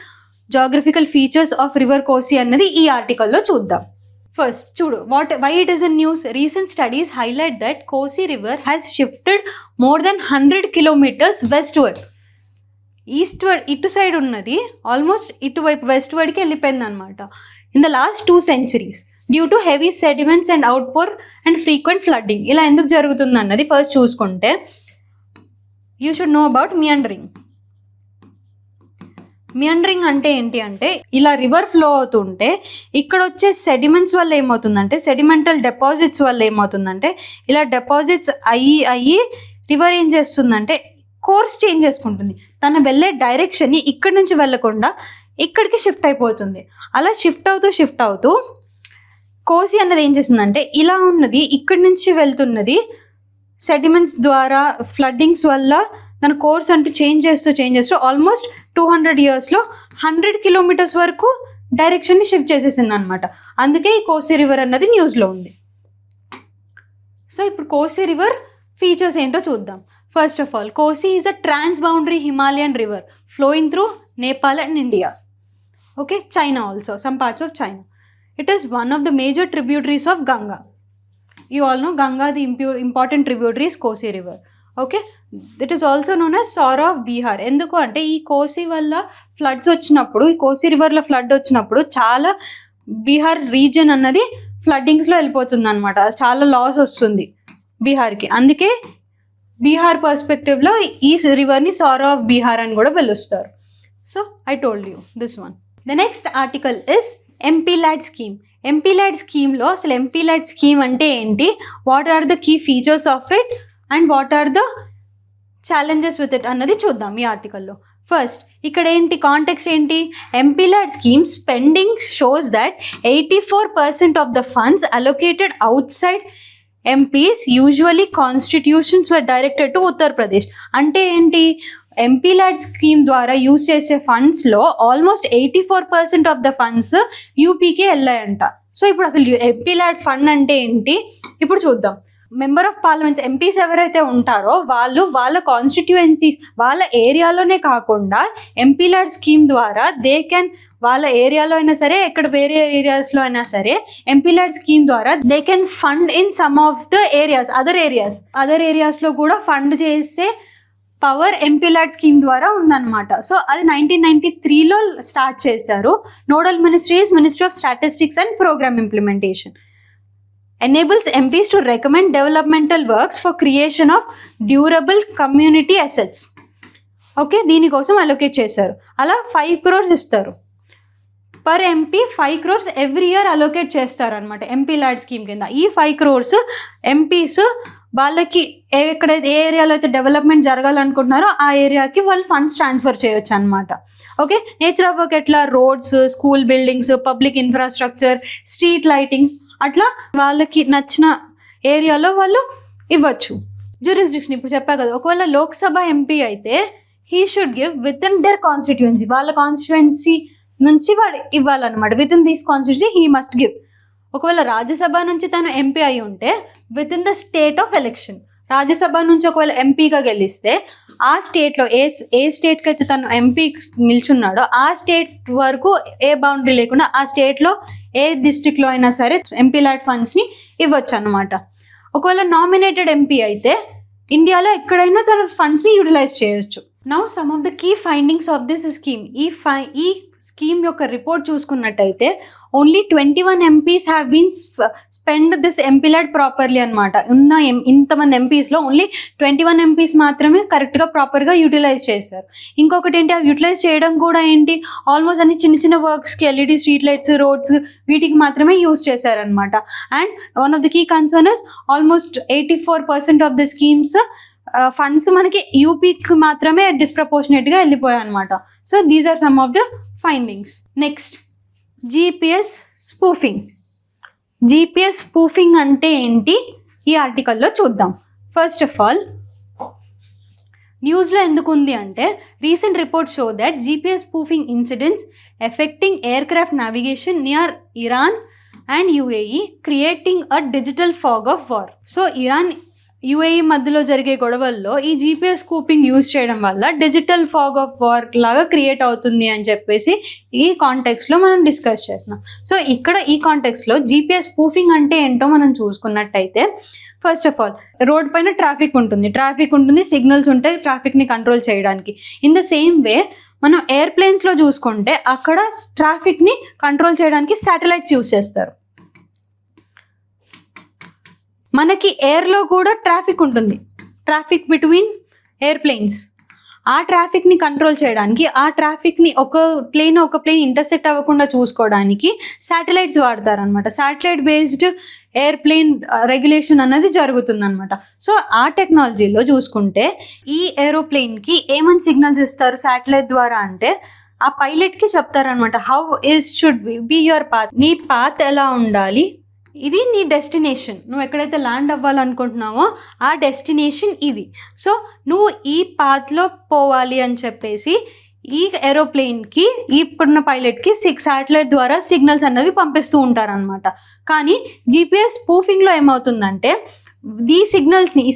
geographical features of river Kosi అన్నది ఈ ఆర్టికల్లో చూద్దాం. First, చూడు why it is in news. Recent studies highlight that Kosi River has shifted more than 100 kilometers westward. Eastward ఇటు సైడ్ ఉన్నది ఆల్మోస్ట్ ఇటువైపు వెస్ట్వర్డ్కి వెళ్ళిపోయింది అనమాట in the last 2 centuries due to heavy sediments and outpour and frequent flooding. ఇలా ఎందుకు జరుగుతుంది అన్నది ఫస్ట్ చూసుకుంటే you should know about meandering. Meandering అంటే ఏంటి అంటే ఇలా రివర్ ఫ్లో అవుతుంటే ఇక్కడ వచ్చే సెడిమెంట్స్ వల్ల ఏమవుతుందంటే, సెడిమెంటల్ డిపాజిట్స్ వల్ల ఏమవుతుందంటే, ఇలా డిపాజిట్స్ అయ్యి రివర్ ఏం చేస్తుందంటే కోర్స్ చేంజ్ చేసుకుంటుంది, తన వెళ్ళే డైరెక్షన్ని ఇక్కడి నుంచి వెళ్ళకుండా ఇక్కడికి షిఫ్ట్ అయిపోతుంది. అలా షిఫ్ట్ అవుతూ కోసి అన్నది ఏం చేస్తుందంటే ఇలా ఉన్నది ఇక్కడి నుంచి వెళ్తున్నది సెడిమెంట్స్ ద్వారా ఫ్లడ్డింగ్స్ వల్ల తన కోర్స్ అంటూ చేంజ్ చేస్తూ ఆల్మోస్ట్ 200 yearsలో 100 kilometers వరకు డైరెక్షన్ని షిఫ్ట్ చేసేసింది అనమాట. అందుకే ఈ కోసి రివర్ అన్నది న్యూస్లో ఉంది. సో ఇప్పుడు కోసి రివర్ ఫీచర్స్ ఏంటో చూద్దాం. First of all, Kosi is a trans boundary Himalayan river flowing through Nepal and India. Okay, China also, some parts of China. It is one of the major tributaries of Ganga. You all know Ganga the important tributary is Kosi river. Okay, it is also known as sorrow of Bihar. ఎందుకు అంటే ఈ కోసి వల్ల ఫ్లడ్స్ వచ్చినప్పుడు, ఈ కోసి రివర్లో ఫ్లడ్ వచ్చినప్పుడు చాలా బీహార్ రీజియన్ అన్నది ఫ్లడ్డింగ్స్లో వెళ్ళిపోతుంది అనమాట, చాలా లాస్ వస్తుంది బీహార్కి. అందుకే బీహార్ పర్స్పెక్టివ్లో ఈ రివర్ని సారో ఆఫ్ బీహార్ అని కూడా పిలుస్తారు. So I told you this one. The next article is MPLAD scheme. MPLAD స్కీమ్లో అసలు ఎంపీలాడ్ స్కీమ్ అంటే ఏంటి, what are the key features of it and what are the challenges with it అన్నది చూద్దాం ఈ ఆర్టికల్లో. ఫస్ట్, ఇక్కడ ఏంటి కాంటెక్స్ట్ ఏంటి, MPLAD scheme spending shows that 84% of the funds allocated outside MPs usually constitutions were directed to Uttar Pradesh. అంటే ఏంటి, ఎంపీలాడ్ స్కీమ్ ద్వారా యూజ్ చేసే ఫండ్స్లో ఆల్మోస్ట్ 84% ఆఫ్ ద ఫండ్స్ యూపీకే వెళ్ళాయంట. సో ఇప్పుడు అసలు ఎంపీలాడ్ ఫండ్ అంటే ఏంటి ఇప్పుడు చూద్దాం. మెంబర్ ఆఫ్ పార్లమెంట్స్ ఎంపీస్ ఎవరైతే ఉంటారో వాళ్ళు వాళ్ళ కాన్స్టిట్యుయెన్సీస్ వాళ్ళ ఏరియాలోనే కాకుండా ఎంపీ ల్యాడ్ స్కీమ్ ద్వారా దే కెన్ వాళ్ళ ఏరియాలో అయినా సరే ఎక్కడ వేరే ఏరియాస్లో అయినా సరే ఎంపీ ల్యాడ్ స్కీమ్ ద్వారా they can fund in some of the areas other ఏరియాస్లో కూడా ఫండ్ చేసే పవర్ ఎంపీ ల్యాడ్ స్కీమ్ ద్వారా ఉందన్నమాట. సో అది 1993లో స్టార్ట్ చేశారు. Nodal ministry is ministry of statistics and programme implementation. enables MPs to recommend developmental works for creation of durable community assets. Okay, దీనికోసం అలొకేట్ చేశారు. అలా 5 crores ఇస్తారు per MP. 5 crores every year allocate చేస్తారు అనమాట ఎంపీ ల్యాడ్ స్కీమ్ కింద. ఈ 5 crores ఎంపీస్ వాళ్ళకి ఎక్కడైతే ఏ ఏరియాలో అయితే డెవలప్మెంట్ జరగాలనుకుంటున్నారో ఆ ఏరియాకి వాళ్ళు ఫండ్స్ ట్రాన్స్ఫర్ చేయొచ్చు అనమాట. ఓకే, నేచర్ ఆఫ్ వర్క్ ఎట్లా roads, school buildings, public infrastructure, street lightings, అట్లా వాళ్ళకి నచ్చిన ఏరియాలో వాళ్ళు ఇవ్వచ్చు. జ్యూరిస్డిక్షన్ ఇప్పుడు చెప్పా కదా, ఒకవేళ లోక్సభ ఎంపీ అయితే he should give within their constituency, వాళ్ళ కాన్స్టిట్యుయెన్సీ నుంచి వాడు ఇవ్వాలన్నమాట. Within this constituency he must give. ఒకవేళ రాజ్యసభ నుంచి తను ఎంపీ అయి ఉంటే within the state of election, Rajya Sabha నుంచి ఒకవేళ ఎంపీగా గెలిస్తే ఆ స్టేట్లో ఏ స్టేట్కి అయితే తను ఎంపీ నిల్చున్నాడో ఆ స్టేట్ వరకు ఏ బౌండరీ లేకుండా ఆ స్టేట్లో ఏ డిస్ట్రిక్ట్లో అయినా సరే ఎంపీ ల్యాడ్ ఫండ్స్ని ఇవ్వచ్చు అనమాట. ఒకవేళ నామినేటెడ్ ఎంపీ అయితే ఇండియాలో ఎక్కడైనా తన ఫండ్స్ని యూటిలైజ్ చేయొచ్చు. Now some of the key findings of this scheme. ఈ స్కీమ్ యొక్క రిపోర్ట్ చూసుకున్నట్టయితే only 21 MPs have been spend this MP LAD properly అనమాట. ఉన్న ఇంతమంది ఎంపీస్లో ఓన్లీ 21 MPs మాత్రమే కరెక్ట్గా ప్రాపర్గా యూటిలైజ్ చేశారు. ఇంకొకటి ఏంటి, అవి యూటిలైజ్ చేయడం కూడా ఏంటి, ఆల్మోస్ట్ అన్ని చిన్న చిన్న వర్క్స్కి, LED స్ట్రీట్ లైట్స్, రోడ్స్, వీటికి మాత్రమే యూజ్ చేశారనమాట. And one of the key concern is almost 84% of the schemes funds మనకి యూపీకి మాత్రమే డిస్ప్రపోర్షనేట్గా వెళ్ళిపోయాయి అనమాట. So these are some of the findings. Next, GPS spoofing. GPS spoofing అంటే ఏంటి ఈ ఆర్టికల్లో చూద్దాం. ఫస్ట్ ఆఫ్ ఆల్, న్యూస్లో ఎందుకు ఉంది అంటే recent reports show that GPS spoofing incidents effecting aircraft navigation near Iran and UAE creating a digital fog of war. So Iran UAE మధ్యలో జరిగే గొడవల్లో ఈ GPS స్పూఫింగ్ యూజ్ చేయడం వల్ల డిజిటల్ ఫాగ్ ఆఫ్ వార్ లాగా క్రియేట్ అవుతుంది అని చెప్పేసి ఈ కాంటెక్స్లో మనం డిస్కస్ చేస్తున్నాం. సో ఇక్కడ ఈ కాంటెక్స్లో GPS స్పూఫింగ్ అంటే ఏంటో మనం చూసుకున్నట్టయితే, ఫస్ట్ ఆఫ్ ఆల్ రోడ్ పైన ట్రాఫిక్ ఉంటుంది, సిగ్నల్స్ ఉంటాయి ట్రాఫిక్ని కంట్రోల్ చేయడానికి. ఇన్ ద సేమ్ వే మనం ఎయిర్ప్లేన్స్లో చూసుకుంటే అక్కడ ట్రాఫిక్ని కంట్రోల్ చేయడానికి శాటిలైట్స్ యూజ్ చేస్తారు. మనకి ఎయిర్లో కూడా ట్రాఫిక్ ఉంటుంది, ట్రాఫిక్ బిట్వీన్ ఎయిర్ప్లేన్స్. ఆ ట్రాఫిక్ని కంట్రోల్ చేయడానికి, ఆ ట్రాఫిక్ని ఒక ప్లేన్ ఇంటర్సెక్ట్ అవ్వకుండా చూసుకోవడానికి శాటిలైట్స్ వాడతారనమాట. శాటిలైట్ బేస్డ్ ఎయిర్ప్లేన్ రెగ్యులేషన్ అనేది జరుగుతుందన్నమాట. సో ఆ టెక్నాలజీలో చూసుకుంటే ఈ ఏరోప్లేన్కి ఏమని సిగ్నల్స్ ఇస్తారు శాటిలైట్ ద్వారా అంటే, ఆ పైలట్కి చెప్తారనమాట, how is should be your path, నీ పాత్ ఎలా ఉండాలి, ఇది నీ డెస్టినేషన్, నువ్వు ఎక్కడైతే ల్యాండ్ అవ్వాలనుకుంటున్నావో ఆ డెస్టినేషన్ ఇది. సో నువ్వు ఈ పాత్లో పోవాలి అని చెప్పేసి ఈ ఏరోప్లేన్కి, ఇప్పుడున్న పైలట్కి శాటిలైట్ ద్వారా సిగ్నల్స్ అన్నవి పంపిస్తూ ఉంటారనమాట. కానీ GPS స్పూఫింగ్లో ఏమవుతుందంటే ఈ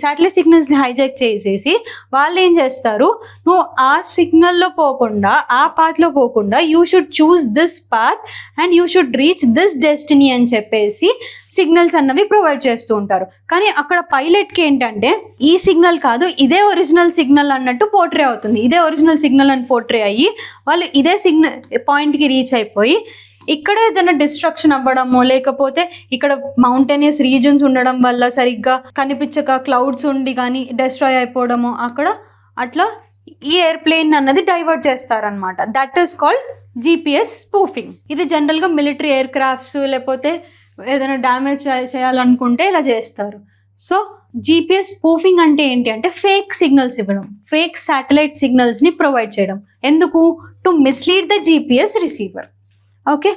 శాటిలైట్ సిగ్నల్స్ని హైజాక్ చేసేసి వాళ్ళు ఏం చేస్తారు, నువ్వు ఆ సిగ్నల్లో పోకుండా, ఆ పాత్లో పోకుండా you should choose this path and you should reach this destiny అని చెప్పేసి సిగ్నల్స్ అన్నవి ప్రొవైడ్ చేస్తూ ఉంటారు. కానీ అక్కడ పైలట్కి ఏంటంటే ఈ సిగ్నల్ కాదు, ఇదే ఒరిజినల్ సిగ్నల్ అన్నట్టు పోర్ట్రే అవుతుంది. ఇదే ఒరిజినల్ సిగ్నల్ అని పోర్ట్రే అయ్యి వాళ్ళు ఇదే సిగ్నల్ పాయింట్కి రీచ్ అయిపోయి ఇక్కడ ఏదైనా డిస్ట్రక్షన్ అవ్వడమో, లేకపోతే ఇక్కడ మౌంటైనియస్ రీజన్స్ ఉండడం వల్ల సరిగ్గా కనిపించక క్లౌడ్స్ ఉండి కానీ డిస్ట్రాయ్ అయిపోవడము, అక్కడ అట్లా ఈ ఎయిర్ప్లేన్ అన్నది డైవర్ట్ చేస్తారనమాట. That is called GPS spoofing. ఇది జనరల్గా మిలిటరీ ఎయిర్ క్రాఫ్ట్స్ లేకపోతే ఏదైనా డ్యామేజ్ చేయాలనుకుంటే ఇలా చేస్తారు. సో GPS స్పూఫింగ్ అంటే ఏంటి అంటే ఫేక్ సిగ్నల్స్ ఇవ్వడం, ఫేక్ శాటిలైట్ సిగ్నల్స్ని ప్రొవైడ్ చేయడం. ఎందుకు? To mislead the GPS receiver. Okay,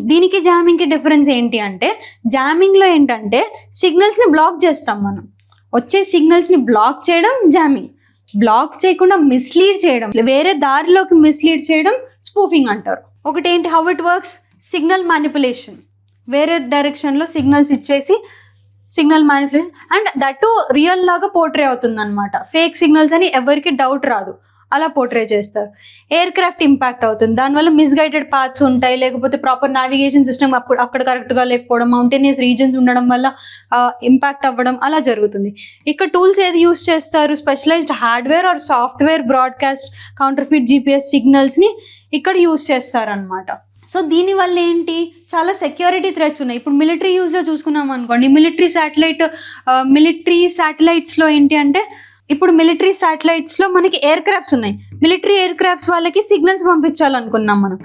దీనికి జామింగ్కి డిఫరెన్స్ ఏంటి అంటే, జామింగ్లో ఏంటంటే సిగ్నల్స్ని బ్లాక్ చేస్తాం మనం, వచ్చే సిగ్నల్స్ని బ్లాక్ చేయడం జామింగ్. బ్లాక్ చేయకుండా మిస్లీడ్ చేయడం, వేరే దారిలోకి మిస్లీడ్ చేయడం స్పూఫింగ్ అంటారు. ఒకటి ఏంటి, how it works, signal manipulation, వేరే డైరెక్షన్లో సిగ్నల్స్ ఇచ్చేసి signal manipulation and that to real లాగా పోర్ట్రే అవుతుంది అనమాట. ఫేక్ సిగ్నల్స్ అని ఎవరికి డౌట్ రాదు, అలా పోర్ట్రే చేస్తారు. ఎయిర్ క్రాఫ్ట్ ఇంపాక్ట్ అవుతుంది, దానివల్ల మిస్గైడెడ్ పాత్స్ ఉంటాయి, లేకపోతే ప్రాపర్ నావిగేషన్ సిస్టమ్ అక్కడ కరెక్ట్గా లేకపోవడం, మౌంటైనియస్ రీజన్స్ ఉండడం వల్ల ఇంపాక్ట్ అవ్వడం అలా జరుగుతుంది. ఇక్కడ టూల్స్ ఏది యూస్ చేస్తారు, specialised hardware or software broadcast counterfeit GPS సిగ్నల్స్ని ఇక్కడ యూస్ చేస్తారనమాట. సో దీనివల్ల ఏంటి, చాలా సెక్యూరిటీ థ్రెట్స్ ఉన్నాయి. ఇప్పుడు మిలిటరీ యూజ్లో చూసుకున్నాం అనుకోండి, మిలిటరీ శాటిలైట్స్లో ఏంటి అంటే, ఇప్పుడు మిలిటరీ శాటిలైట్స్లో మనకి ఎయిర్ క్రాఫ్ట్స్ ఉన్నాయి. మిలిటరీ ఎయిర్ క్రాఫ్ట్స్ వాళ్ళకి సిగ్నల్స్ పంపించాలనుకున్నాం మనం,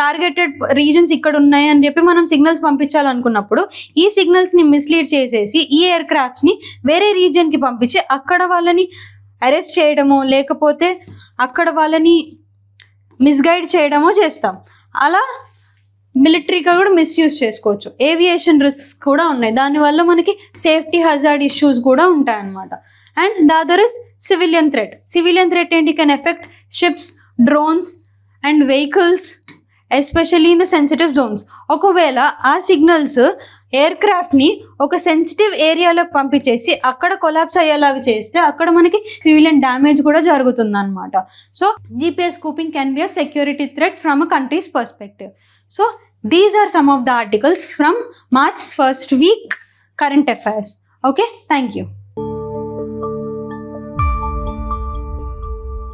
టార్గెటెడ్ రీజన్స్ ఇక్కడ ఉన్నాయి అని చెప్పి మనం సిగ్నల్స్ పంపించాలనుకున్నప్పుడు ఈ సిగ్నల్స్ని మిస్లీడ్ చేసేసి ఈ ఎయిర్ క్రాఫ్ట్స్ని వేరే రీజియన్కి పంపించి అక్కడ వాళ్ళని అరెస్ట్ చేయడమో లేకపోతే అక్కడ వాళ్ళని మిస్గైడ్ చేయడమో చేస్తాం. అలా మిలిటరీగా కూడా మిస్యూజ్ చేసుకోవచ్చు. ఏవియేషన్ రిస్క్స్ కూడా ఉన్నాయి, దానివల్ల మనకి సేఫ్టీ హజార్డ్ ఇష్యూస్ కూడా ఉంటాయన్నమాట. And the other is civilian threat. Civilian threat ఏంటి, can affect ships, drones and vehicles especially in the sensitive zones. ఒకవేళ ఆ సిగ్నల్స్ ఎయిర్ క్రాఫ్ట్ని ఒక సెన్సిటివ్ ఏరియాలోకి పంపించేసి అక్కడ కొలాప్స్ అయ్యేలాగా చేస్తే అక్కడ మనకి సివిలియన్ డ్యామేజ్ కూడా జరుగుతుంది అనమాట. So GPS spoofing can be a security threat from a country's perspective. So these are some of the articles from March first week current affairs. Okay, thank you.